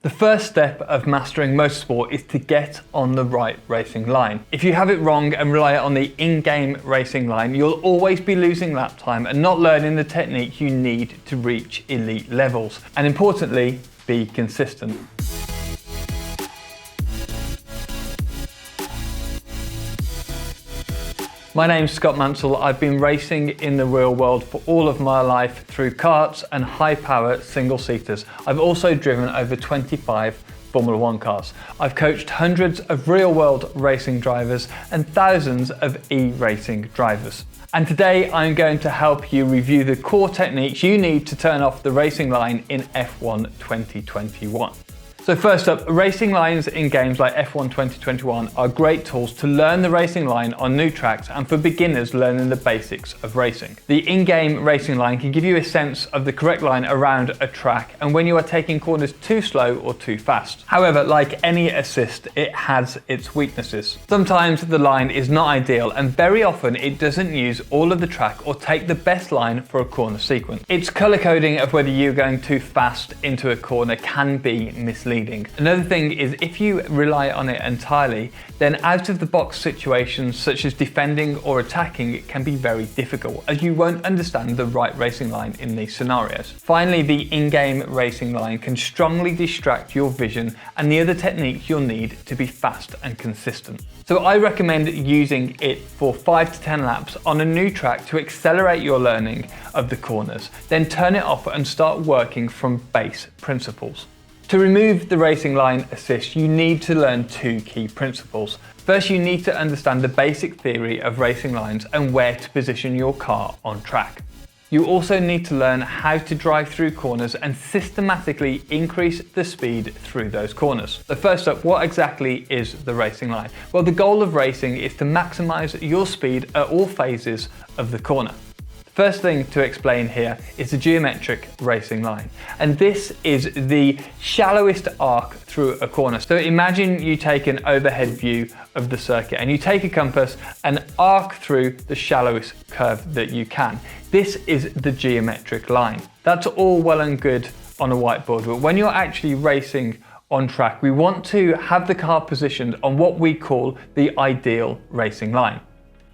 The first step of mastering motorsport is to get on the right racing line. If you have it wrong and rely on the in-game racing line, you'll always be losing lap time and not learning the technique you need to reach elite levels. And importantly, be consistent. My name's Scott Mansell. I've been racing in the real world for all of my life through karts and high-power single-seaters. I've also driven over 25 Formula One cars. I've coached hundreds of real-world racing drivers and thousands of e-racing drivers. And today I'm going to help you review the core techniques you need to turn off the racing line in F1 2021. So first up, racing lines in games like F1 2021 are great tools to learn the racing line on new tracks and for beginners learning the basics of racing. The in-game racing line can give you a sense of the correct line around a track and when you are taking corners too slow or too fast. However, like any assist, it has its weaknesses. Sometimes the line is not ideal and very often it doesn't use all of the track or take the best line for a corner sequence. Its color coding of whether you're going too fast into a corner can be misleading. Another thing is if you rely on it entirely, then out of the box situations such as defending or attacking it can be very difficult as you won't understand the right racing line in these scenarios. Finally, the in-game racing line can strongly distract your vision and the other techniques you'll need to be fast and consistent. So I recommend using it for 5 to 10 laps on a new track to accelerate your learning of the corners, then turn it off and start working from base principles. To remove the racing line assist, you need to learn two key principles. First, you need to understand the basic theory of racing lines and where to position your car on track. You also need to learn how to drive through corners and systematically increase the speed through those corners. So first up, what exactly is the racing line? Well, the goal of racing is to maximize your speed at all phases of the corner. First thing to explain here is the geometric racing line. And this is the shallowest arc through a corner. So imagine you take an overhead view of the circuit and you take a compass and arc through the shallowest curve that you can. This is the geometric line. That's all well and good on a whiteboard, but when you're actually racing on track, we want to have the car positioned on what we call the ideal racing line.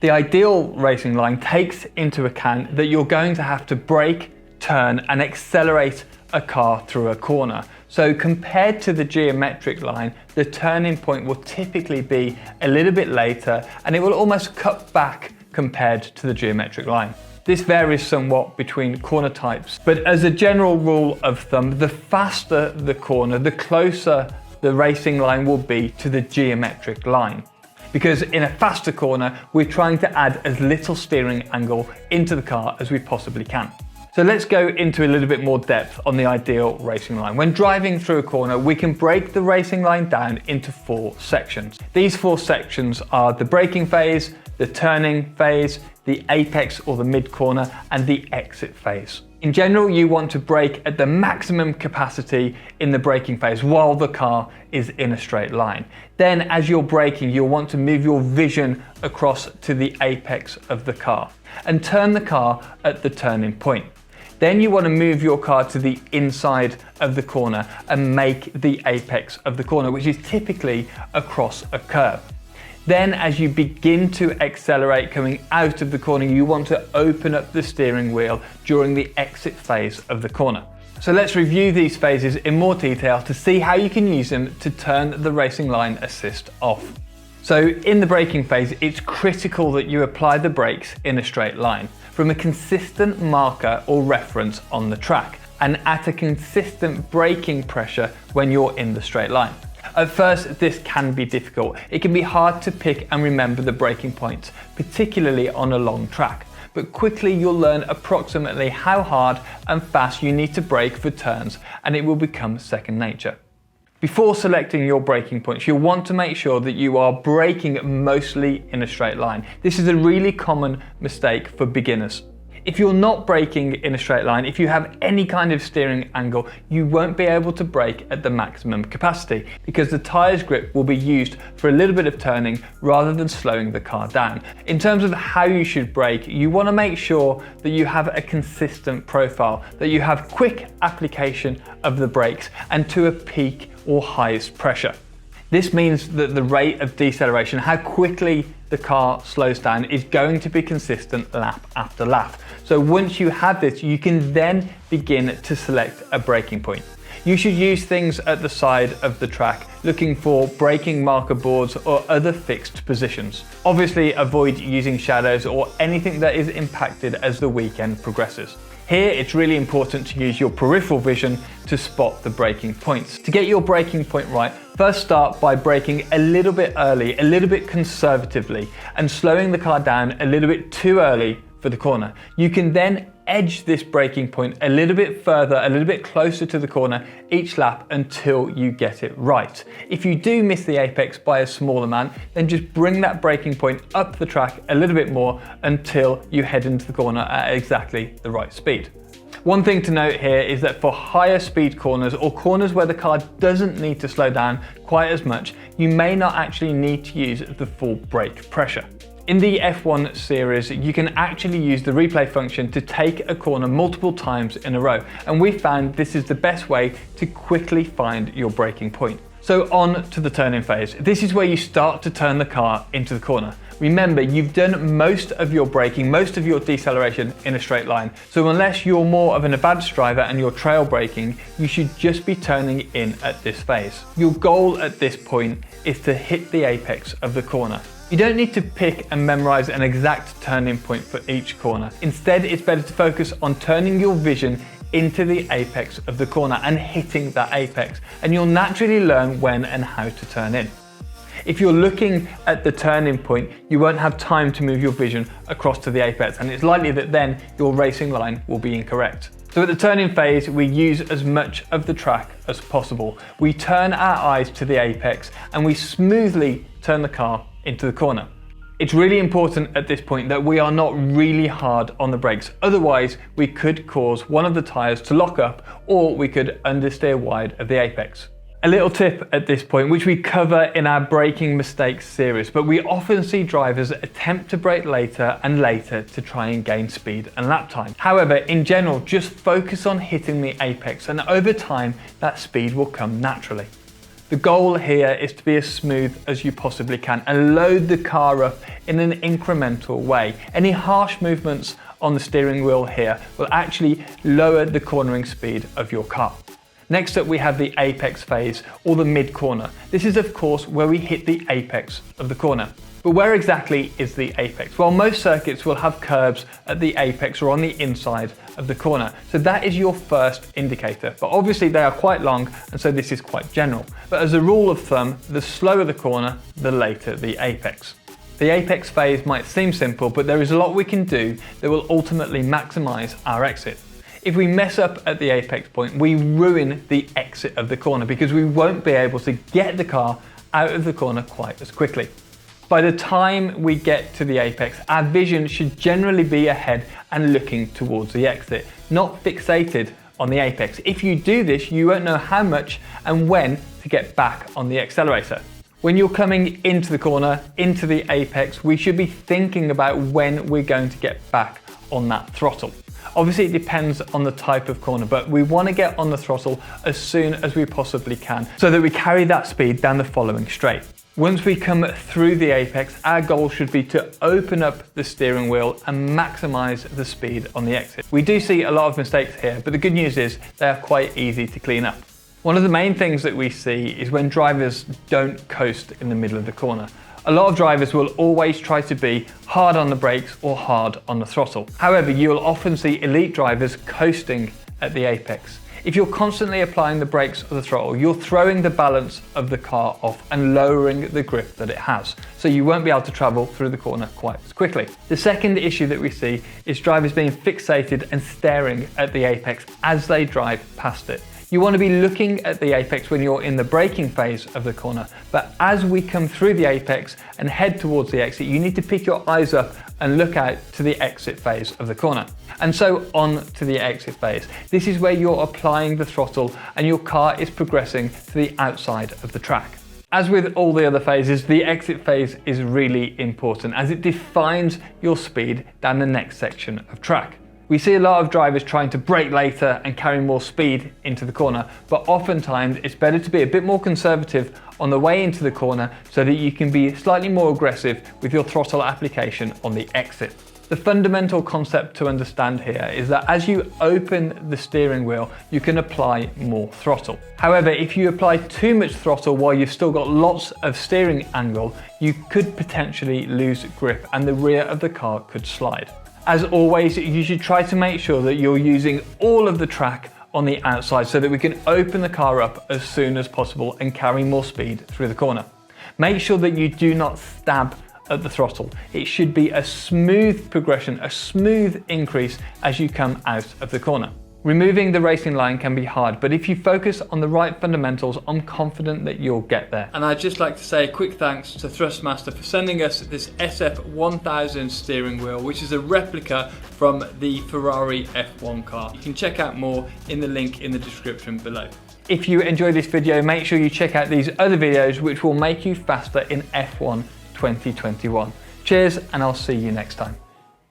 The ideal racing line takes into account that you're going to have to brake, turn and accelerate a car through a corner. So compared to the geometric line, the turning point will typically be a little bit later and it will almost cut back compared to the geometric line. This varies somewhat between corner types, but as a general rule of thumb, the faster the corner, the closer the racing line will be to the geometric line. Because in a faster corner, we're trying to add as little steering angle into the car as we possibly can. So let's go into a little bit more depth on the ideal racing line. When driving through a corner, we can break the racing line down into 4 sections. These 4 sections are the braking phase, the turning phase, the apex or the mid corner, and the exit phase. In general, you want to brake at the maximum capacity in the braking phase while the car is in a straight line. Then as you're braking, you'll want to move your vision across to the apex of the car and turn the car at the turning point. Then you want to move your car to the inside of the corner and make the apex of the corner, which is typically across a curve. Then as you begin to accelerate coming out of the corner, you want to open up the steering wheel during the exit phase of the corner. So let's review these phases in more detail to see how you can use them to turn the racing line assist off. So in the braking phase, it's critical that you apply the brakes in a straight line from a consistent marker or reference on the track and at a consistent braking pressure when you're in the straight line. At first, this can be difficult. It can be hard to pick and remember the braking points, particularly on a long track. But quickly you'll learn approximately how hard and fast you need to brake for turns, and it will become second nature. Before selecting your braking points, you'll want to make sure that you are braking mostly in a straight line. This is a really common mistake for beginners. If you're not braking in a straight line, if you have any kind of steering angle, you won't be able to brake at the maximum capacity because the tyre's grip will be used for a little bit of turning rather than slowing the car down. In terms of how you should brake, you want to make sure that you have a consistent profile, that you have quick application of the brakes and to a peak or highest pressure. This means that the rate of deceleration, how quickly the car slows down, is going to be consistent lap after lap. So once you have this, you can then begin to select a braking point. You should use things at the side of the track, looking for braking marker boards or other fixed positions. Obviously, avoid using shadows or anything that is impacted as the weekend progresses. Here, it's really important to use your peripheral vision to spot the braking points. To get your braking point right, first start by braking a little bit early, a little bit conservatively, and slowing the car down a little bit too early for the corner. You can then edge this braking point a little bit further, a little bit closer to the corner each lap until you get it right. If you do miss the apex by a small amount, then just bring that braking point up the track a little bit more until you head into the corner at exactly the right speed. One thing to note here is that for higher speed corners or corners where the car doesn't need to slow down quite as much, you may not actually need to use the full brake pressure. In the F1 series, you can actually use the replay function to take a corner multiple times in a row, and we found this is the best way to quickly find your braking point. So on to the turning phase. This is where you start to turn the car into the corner. Remember, you've done most of your braking, most of your deceleration in a straight line. So unless you're more of an advanced driver and you're trail braking, you should just be turning in at this phase. Your goal at this point is to hit the apex of the corner. You don't need to pick and memorize an exact turning point for each corner. Instead, it's better to focus on turning your vision into the apex of the corner and hitting that apex, and you'll naturally learn when and how to turn in. If you're looking at the turning point, you won't have time to move your vision across to the apex, and it's likely that then your racing line will be incorrect. So at the turning phase, we use as much of the track as possible. We turn our eyes to the apex and we smoothly turn the car into the corner. It's really important at this point that we are not really hard on the brakes, otherwise we could cause one of the tyres to lock up or we could understeer wide of the apex. A little tip at this point, which we cover in our braking mistakes series, but we often see drivers attempt to brake later and later to try and gain speed and lap time. However, in general, just focus on hitting the apex and over time that speed will come naturally. The goal here is to be as smooth as you possibly can and load the car up in an incremental way. Any harsh movements on the steering wheel here will actually lower the cornering speed of your car. Next up, we have the apex phase, or the mid-corner. This is of course where we hit the apex of the corner. But where exactly is the apex? Well, most circuits will have curbs at the apex or on the inside of the corner. So that is your first indicator. But obviously they are quite long, and so this is quite general. But as a rule of thumb, the slower the corner, the later the apex. The apex phase might seem simple, but there is a lot we can do that will ultimately maximize our exit. If we mess up at the apex point, we ruin the exit of the corner because we won't be able to get the car out of the corner quite as quickly. By the time we get to the apex, our vision should generally be ahead and looking towards the exit, not fixated on the apex. If you do this, you won't know how much and when to get back on the accelerator. When you're coming into the corner, into the apex, we should be thinking about when we're going to get back on that throttle. Obviously it depends on the type of corner, but we want to get on the throttle as soon as we possibly can so that we carry that speed down the following straight. Once we come through the apex, our goal should be to open up the steering wheel and maximize the speed on the exit. We do see a lot of mistakes here, but the good news is they are quite easy to clean up. One of the main things that we see is when drivers don't coast in the middle of the corner. A lot of drivers will always try to be hard on the brakes or hard on the throttle. However, you will often see elite drivers coasting at the apex. If you're constantly applying the brakes or the throttle, you're throwing the balance of the car off and lowering the grip that it has, so you won't be able to travel through the corner quite as quickly. The second issue that we see is drivers being fixated and staring at the apex as they drive past it. You want to be looking at the apex when you're in the braking phase of the corner, but as we come through the apex and head towards the exit, you need to pick your eyes up and look out to the exit phase of the corner. And so on to the exit phase. This is where you're applying the throttle and your car is progressing to the outside of the track. As with all the other phases, the exit phase is really important as it defines your speed down the next section of track. We see a lot of drivers trying to brake later and carry more speed into the corner, but oftentimes it's better to be a bit more conservative on the way into the corner so that you can be slightly more aggressive with your throttle application on the exit. The fundamental concept to understand here is that as you open the steering wheel, you can apply more throttle. However, if you apply too much throttle while you've still got lots of steering angle, you could potentially lose grip and the rear of the car could slide. As always, you should try to make sure that you're using all of the track on the outside so that we can open the car up as soon as possible and carry more speed through the corner. Make sure that you do not stab at the throttle. It should be a smooth progression, a smooth increase as you come out of the corner. Removing the racing line can be hard, but if you focus on the right fundamentals, I'm confident that you'll get there. And I'd just like to say a quick thanks to Thrustmaster for sending us this SF1000 steering wheel, which is a replica from the Ferrari F1 car. You can check out more in the link in the description below. If you enjoyed this video, make sure you check out these other videos which will make you faster in F1 2021. Cheers, and I'll see you next time.